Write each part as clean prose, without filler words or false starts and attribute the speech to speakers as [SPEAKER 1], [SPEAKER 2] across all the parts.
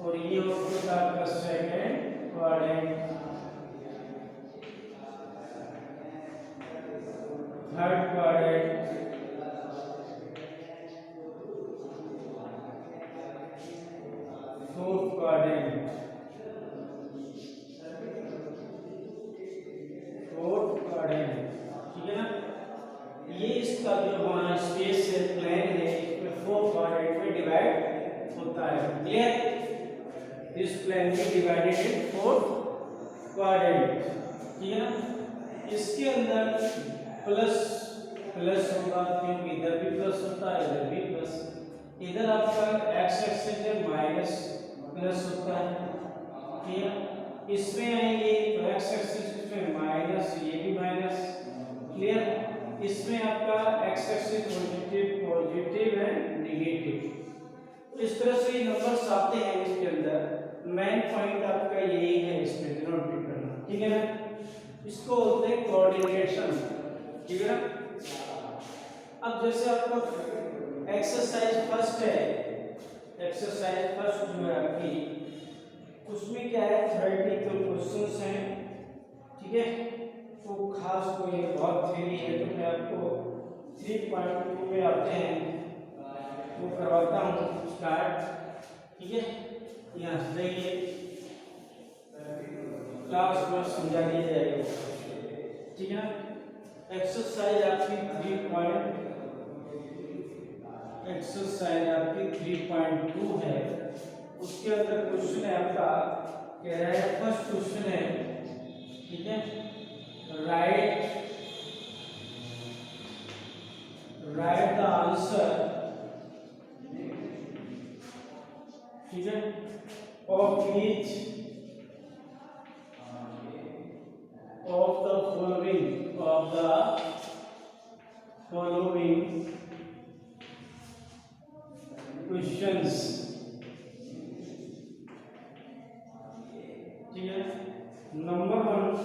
[SPEAKER 1] और ये होता है आपका second quadrant, third quadrant, fourth quadrant, ठीक है ना। ये इसका जो हमारा स्पेस है, प्लेन है, इसमें 4 क्वाड्रेंट में डिवाइड होता है। क्लियर? इस प्लेन में डिवाइडेड इन 4 क्वाड्रेंट, ठीक है ना। इसके अंदर प्लस प्लस होगा क्योंकि इधर भी प्लस होता है, इधर भी प्लस। इधर आपका एक्स एक्सिस है, माइनस प्लस होता है, ठीक है। इसमें आएंगे तो एक्स एक्सिस में माइनस, ये भी माइनस। क्लियर? इसमें आपका एक्स एक्सिस पॉजिटिव पॉजिटिव है, नेगेटिव। इस तरह से ये नंबर्स आते हैं इसके अंदर। मेन पॉइंट आपका यही है इसमें नोट करना, ठीक है ना। इसको बोलते हैं कोऑर्डिनेशन, ठीक है ना। अब जैसे आपका एक्सरसाइज फर्स्ट है, एक्सरसाइज फर्स्ट जो है आपकी, उसमें क्या है, थ्योरेटिकल क्वेश्चंस हैं, ठीक है। तो खास कोई बहुत थ्योरी है तो मैं आपको 3.2 में आते हैं वो करवाता हूँ स्टार्ट, ठीक है। यहाँ से जाइए, क्लास में समझा दिया जाएगा, ठीक है ना। एक्सरसाइज आपकी 3.2 है। उसके अंदर क्वेश्चन है आपका, कह रहा है फर्स्ट क्वेश्चन है, ठीक है, राइट द आंसर, ठीक है, of each of the following questions, ठीक है। नंबर 1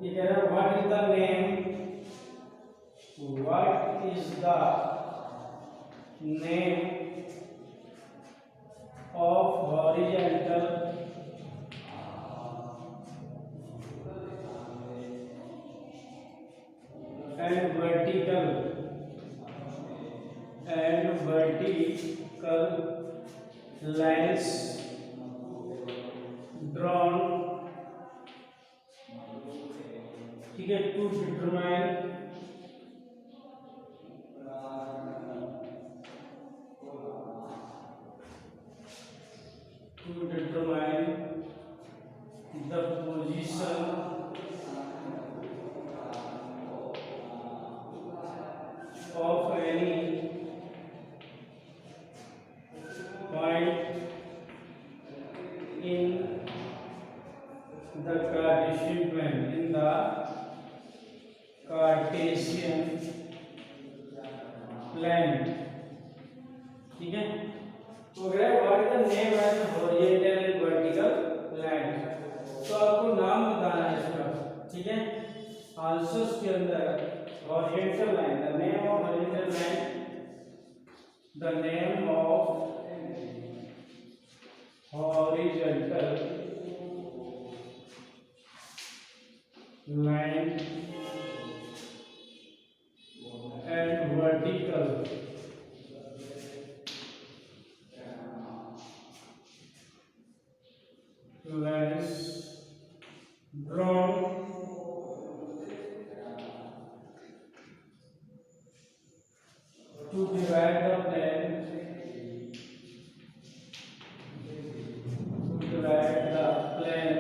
[SPEAKER 1] ये कह रहा है what is the name of horizontal and vertical lines drawn, ठीक है, to determine the position of any point in the Cartesian plan, ठीक है। तो अगर what is the name of horizontal and vertical line, तो आपको नाम बताना है इसका, ठीक है। आंसर्स के अंदर horizontal line, the name of horizontal line, the name of horizontal line and vertical lines drawn to divide the plane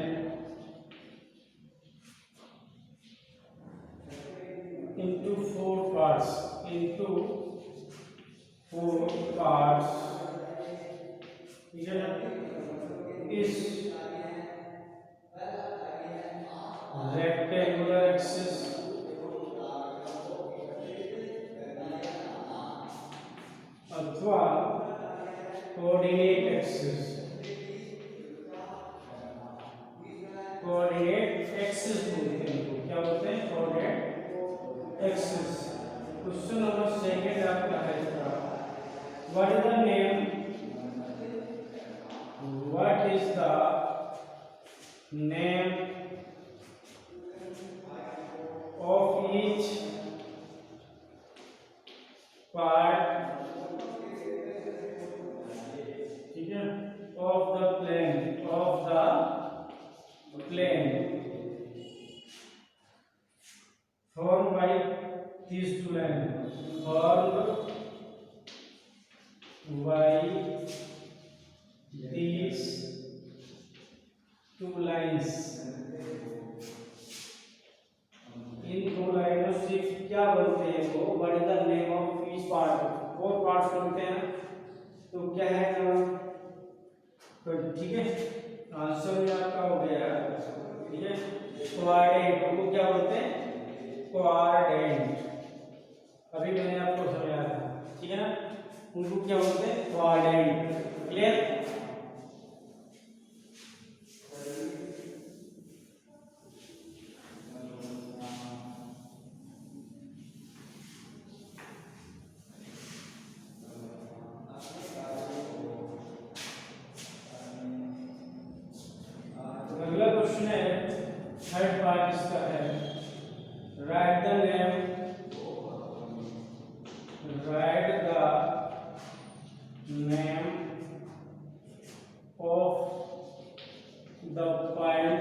[SPEAKER 1] into 4 parts, ठीक है ना। इस rectangular axis अथवा कोऑर्डिनेट एक्सिस, कोऑर्डिनेट एक्सिस बोलते हैं, तो क्या बोलते हैं, कोऑर्डिनेट एक्सिस। क्वेश्चन नंबर 2 आपका है, what is the name name of each part, ठीक है, of the plane formed by these two lines, formed by these two lines। इन दो लाइनों से क्या बनते हैं वो, what is the name of each part, 4 parts बनते हैं। तो क्या है नाम, तो ठीक है, आंसर में आपका हो गया, ठीक है। क्वाड्रेंट को क्या बोलते हैं, क्वाड्रेंट, अभी मैंने आपको समझाया था, ठीक है ना। उनको क्या बोलते हैं, क्वाड्रेंट, क्लियर। अगला क्वेश्चन है, थर्ड पार्ट इसका है, right the name, write the name of the point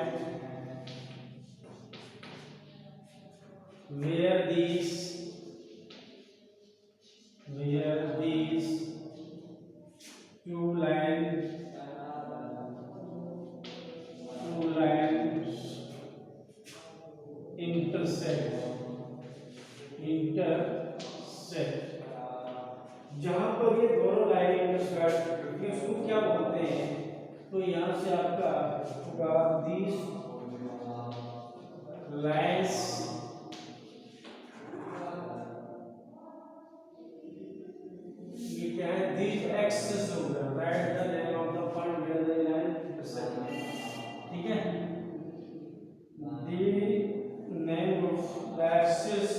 [SPEAKER 1] where these two lines intersect, जहां पर ये दोनों लाइन इंटरसेक्ट करती हैं उसको क्या बोलते हैं। तो यहां से आपका होगा these lines ये क्या है, these axes होगा, write the name of the point where the line intersect, ठीक है। the name of the axis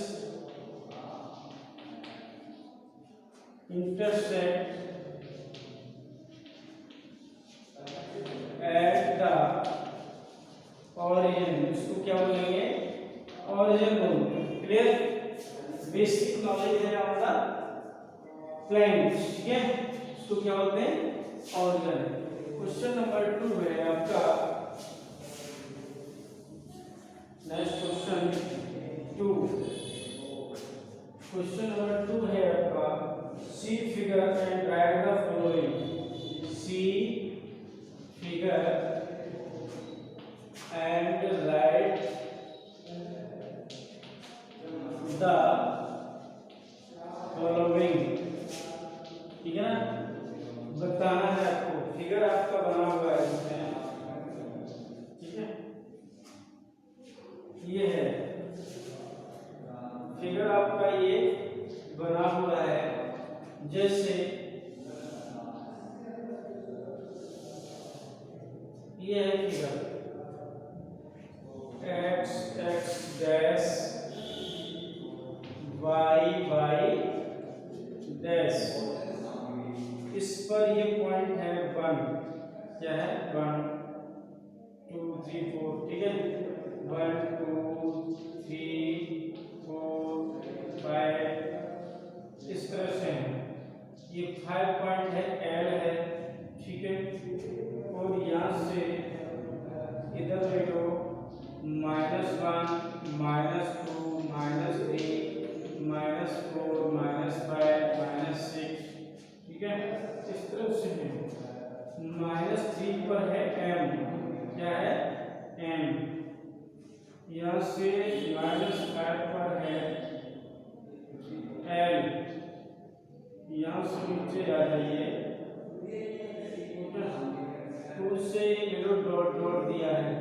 [SPEAKER 1] intersect at the origin, इसको क्या बोलेंगे, origin बोलेंगे, क्लियर। बेसिक नॉलेज है हमारा प्लेन, ठीक है, इसको क्या बोलते हैं, origin। क्वेश्चन नंबर 2 है आपका, नेक्स्ट क्वेश्चन 2, क्वेश्चन नंबर 2 है आपका, see figure and write the following, see figure and write the following, ठीक है ना, बताना है आपको, फिगर आपका बना हुआ है इसमें, ठीक है, ये है फिगर आपका, ये बना हुआ है, जैसे ये है figure x x dash y y dash, इस पर ये पॉइंट है 1, क्या है 1 2 3 4, ठीक है, 1 2 3 4 5 इस तरह से है, ये 5 पॉइंट है, L है, ठीक है। और यहाँ से इधर ले लो -1 -2 -3 -4 -5 -6, ठीक है, इस तरह से है। -3 पर है M, क्या है M, यहाँ से -5 पर है L, यहाँ से नीचे आ जाइए, तो उससे ये डॉट डॉट दिया है,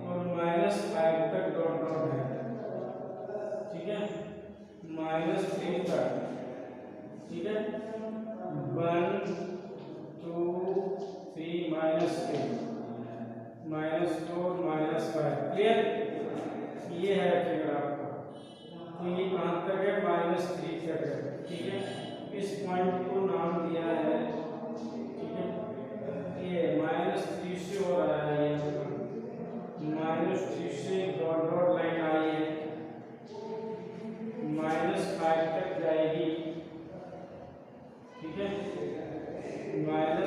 [SPEAKER 1] और -5 तक डॉट डॉट है, ठीक है, -3 तक, ठीक है, 1 2 3 -3 -4 -5, क्लियर। ये है फिगर आपका, तो ये कहाँ तक है, -3 तक है, ठीक है। इस पॉइंट को नाम दिया है, ठीक है, ये -3 से हो रहा है, ये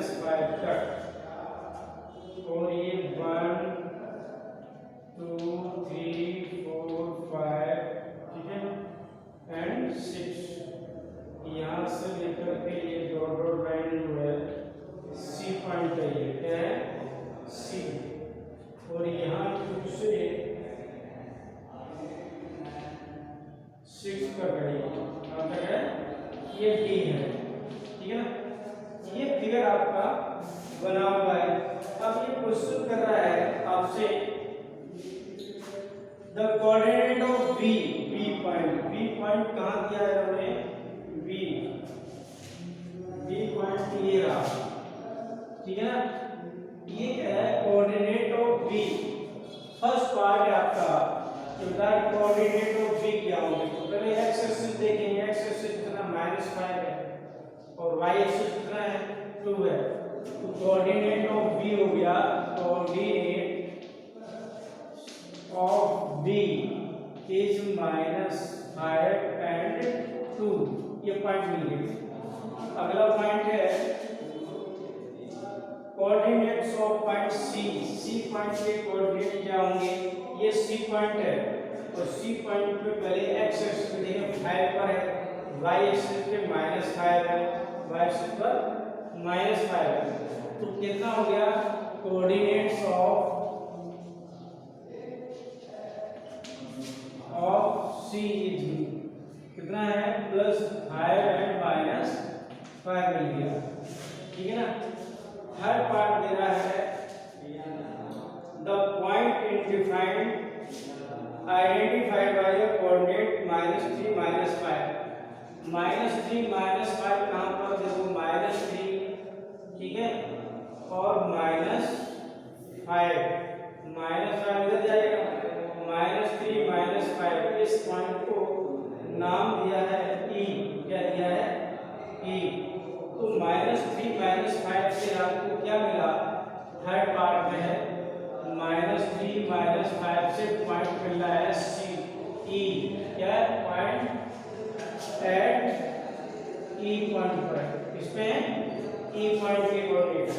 [SPEAKER 1] -5 तक, और ये 1 2 3 4 5, ठीक है, एंड 6, यहाँ से लेकर के ये डॉट डॉट लाइन जो है सी पॉइंट है, ये क्या है सी, और यहाँ 2 से 6 तक है, कहाँ तक है, ये डी है, ठीक है ना। ये फिगर आपका बना हुआ है। अब ये क्वेश्चन कर रहा है आपसे the coordinate of B, B point कहाँ दिया है हमने, बी पॉइंट ये रहा, ठीक है ना। ये क्या है, coordinate of B. First part है आपका, कोऑर्डिनेट ऑफ बी क्या होंगे, तो पहले एक्स एक्सिस देखेंगे, एक्स एक्सिस कितना -5 है और वाई एक्सिस कितना है 2 है, तो कोऑर्डिनेट ऑफ बी हो गया, coordinate of B is -5 and 2, ये पॉइंट मिल गए। अगला पॉइंट है coordinates of point C, C point के कोऑर्डिनेट क्या होंगे, ये सी पॉइंट है, और सी पॉइंट पे पहले एक्स एक्सिस पे देखें 5 पर है, वाई एक्सिस पे -5 है, वाई एक्सिस पर -5 है, तो कितना हो गया, कोऑर्डिनेट्स ऑफ सी इज कितना है, +5 एंड -5 मिल गया, ठीक है ना। थर्ड पार्ट दे रहा है the point undefined identified by the coordinate -3 -5, -3 -5 कहां पर, देखो -3, ठीक है, और -5 इधर जाएगा, -3 -5, इस पॉइंट को नाम दिया है E, क्या दिया है E, तो -3 -5 से आपको क्या मिला, थर्ड पार्ट में है -3 -5 से पॉइंट मिल रहा है सी, E, क्या है पॉइंट एट E पॉइंट पर, इसमें E पॉइंट के कोऑर्डिनेट,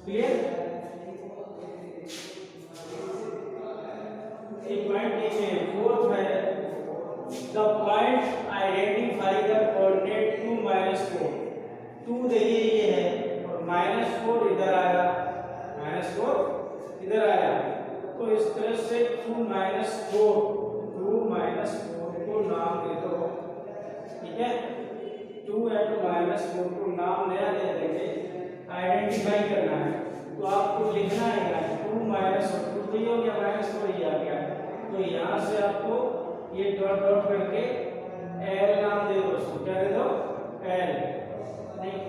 [SPEAKER 1] क्लियर। एक पॉइंट लिखे, फोर्थ है the point identify the coordinate 2 -4, 2 देखिए ये है और -4 इधर आया, -4 इधर आया, तो इस तरह से 2 -4 को नाम दे दो, ठीक है, 2 और -4 को नाम नया दे देंगे, आइडेंटिफाई करना है, तो आपको लिखना है 2 -4, तो ये हो गया -4, ये आ गया, तो यहाँ से आपको ये डॉट डॉट करके एल नाम दे दो, उसको क्या दे दो, एल नहीं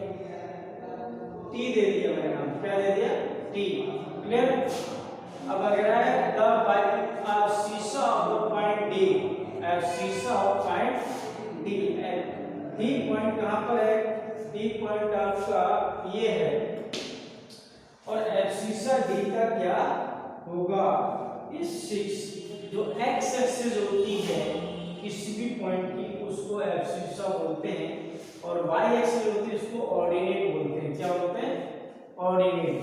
[SPEAKER 1] टी दे दिया मैंने नाम, क्या दे दिया, टी, क्लियर। अब अगर है द शीशा ऑफ द पॉइंट डी, शीशा of point D, D point कहां पर है, डी पॉइंट आपका ये है, और शीशा डी का क्या होगा, इस 6 जो एक्स एक्सिस होती है किसी भी पॉइंट की, उसको एब्सिसा बोलते हैं, और वाई एक्सिस होती है उसको ऑर्डिनेट बोलते हैं, क्या बोलते हैं, ऑर्डिनेट।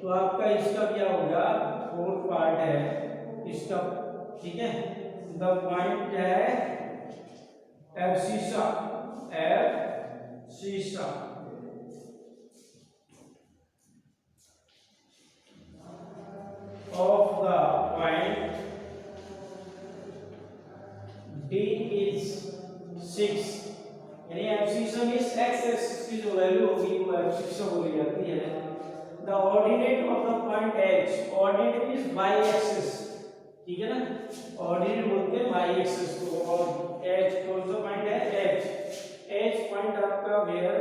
[SPEAKER 1] तो आपका इसका क्या होगा, फोर्थ पार्ट है इसका, ठीक है, द पॉइंट क्या है, abscissa of the point D is 6, यानी एब्सिसा मींस x एक्सिस की जो वैल्यू होगी वो एब्सिसा बोली जाती है। The ordinate of the point H, ordinate means y axis, ठीक है ना, ऑर्डिनेट बोलते हैं y एक्सिस को, और H कौन सा पॉइंट है, H पॉइंट आपका वेयर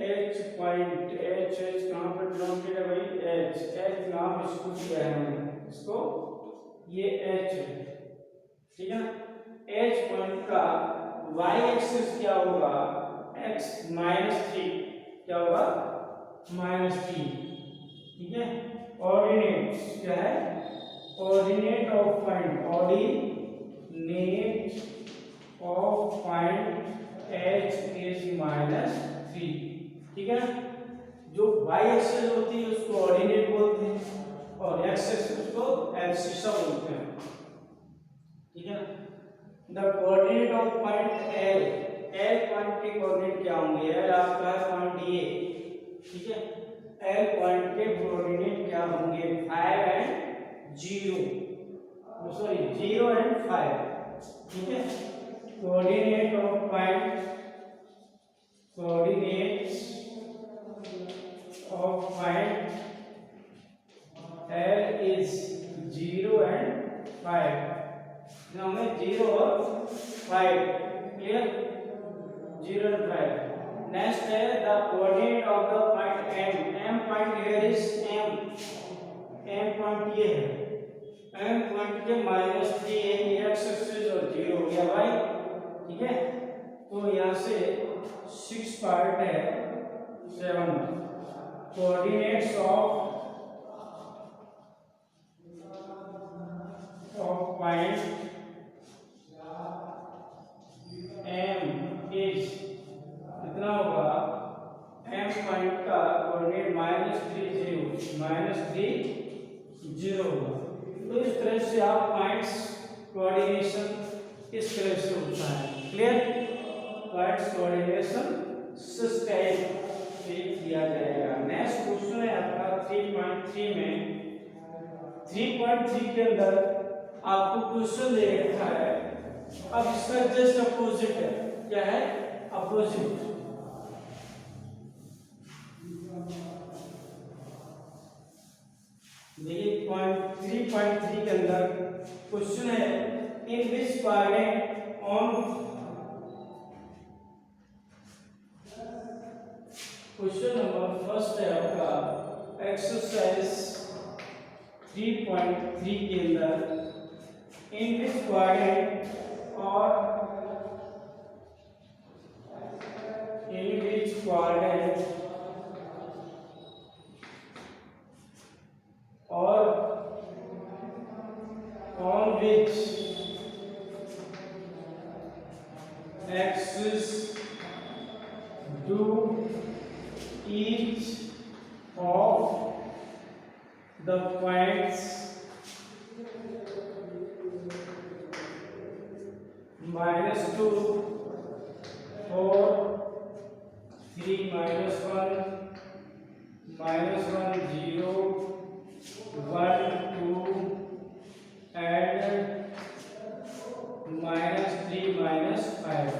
[SPEAKER 1] H पॉइंट, H कहां पर डिनोमिनेटर है भाई, H नाम इसको दिया है हमने, इसको ये H है, ठीक है ना। H पॉइंट का y एक्सिस क्या होगा, x -3, क्या होगा -3, ठीक है। ऑर्डिनेट क्या है, ordinate of point, ordinate of point H is -3, ठीक है ना। जो वाई एक्सिस होती है उसको ऑर्डिनेट बोलते हैं और एक्स एक्सिस को एब्सिसा बोलते हैं, ठीक है ना। The coordinate of point L, L point के कोऑर्डिनेट क्या होंगे, एल आपका है पॉइंट ए, ठीक है। एल पॉइंट के कोऑर्डिनेट क्या होंगे, 5 एंड 0, सॉरी 0 एंड 5, ठीक है। Coordinate of point, coordinates of point L is 0 and 5, now में 0 और 5, clear, 0 and 5. Next है the coordinate of the point M, M point here is M, M point ये है, M point के -3 है, x axis और 0 हो गया y, ठीक है। तो यहाँ से 6 पार्ट है, 7 coordinates of point M is कितना होगा, M पॉइंट का कोऑर्डिनेट -3 होगा। तो इस तरह से आप पॉइंट्स कोऑर्डिनेशन इस तरह से होता है, क्लियर। पॉइंट्स कोऑर्डिनेशन सिस्टम दिया जाएगा। नेक्स्ट क्वेश्चन है आपका 3.3 में, 3.3 के अंदर आपको क्वेश्चन दे रखा है, अब इसका जस्ट अपोजिट है, क्या है, अपोजिट। देखिए 3.3 के अंदर क्वेश्चन है, in which coordinate on, question number first है आपका एक्सरसाइज 3.3 के अंदर, इन विच कोऑर्डिनेट और इन विच कोऑर्डिनेट और on which axis do each of the points -2, 4, 3, -1, -1, 0, 1, 2 and -3, -5।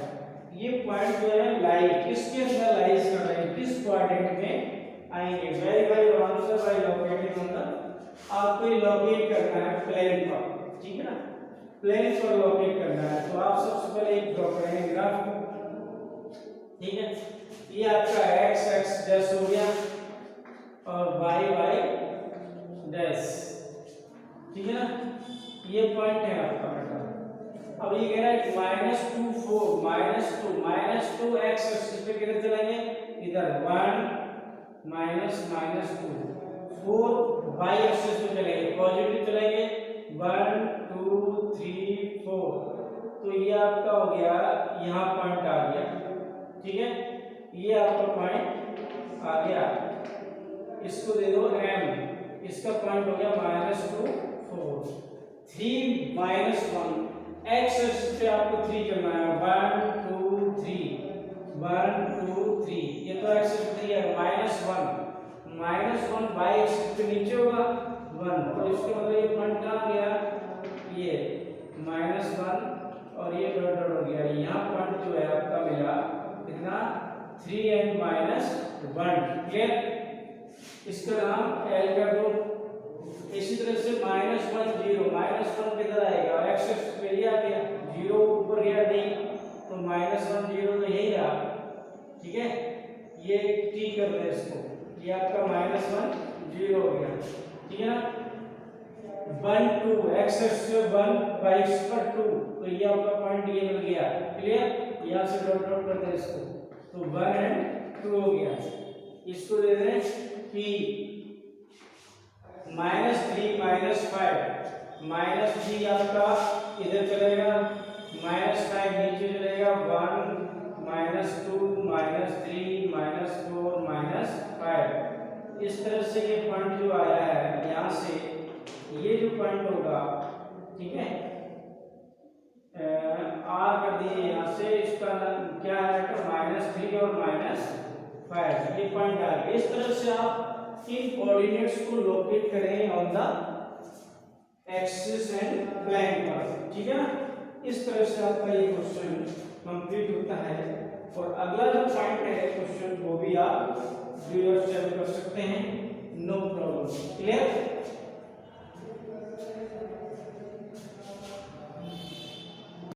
[SPEAKER 1] ये पॉइंट जो है लाई किसके अंदर लाइज कर रहे हैं, किस कोऑर्डिनेट में आएंगे, वेरीफाई और answer by locating on the, आपको ये लोकेट करना है प्लेन पर, ठीक है ना, प्लेन पर लोकेट करना है। तो आप सबसे पहले एक ड्रॉ करेंगे ग्राफ, ठीक है। ये आपका x x डैश हो गया और y y डैश, ठीक है ना, ये पॉइंट है आपका बेटा। अब ये कह रहा है -2, 4, -2 x एक्सिस पे किधर चलेंगे, इधर 1 -2, 4 y एक्सिस पे चलेंगे, पॉजिटिव चलेंगे 1 2 3 4। तो ये आपका हो गया, यहाँ पॉइंट आ गया, ठीक है, ये आपका पॉइंट आ गया, इसको दे दो m, इसका पॉइंट हो गया -2 4 3 -1, x एक्सिस पे आपको 3 चलना है, 1 2 3 1 2 3, ये तो x एक्सिस पे है, -1 y एक्सिस पे नीचे होगा 1, तो इसके मतलब ये पॉइंट कहाँ गया, ये -1 और ये डॉट डॉट हो गया, यहाँ पॉइंट जो है आपका मिला कितना, 3 and -1, क्लियर। इसका नाम L कर दो। इसी तरह से -1 0, -1 किधर आएगा, x एक्सिस पे ये आ गया, 0 ऊपर गया नहीं, तो -1 0 तो यही रहा, ठीक है। ये t कर दे इसको, ये आपका -1 0 हो गया, ठीक है ना। 1 2 x एक्सिस पे 1 y एक्सिस पर 2, तो ये आपका पॉइंट ये मिल गया, क्लियर। यहाँ से डॉट डॉट कर दे इसको, तो 1 and 2 हो गया। इसको दे दें p -3 -5, -3 आपका इधर चलेगा, -5 नीचे चलेगा, 1 -2 -3 -4 इस तरह से ये पॉइंट जो आया है यहाँ से, ये जो पॉइंट होगा, ठीक है, आर कर दीजिए यहाँ से, इसका क्या है -3 और -5, ये पॉइंट आ गया। इस तरह से आप इन कोऑर्डिनेट्स को लोकेट करें on the axis and plane पर, ठीक है ना। इस तरह से आपका ये क्वेश्चन कंप्लीट होता है। और अगला जो पॉइंट है क्वेश्चन, वो भी आप डू योरसेल्फ कर सकते हैं, नो प्रॉब्लम। क्लियर?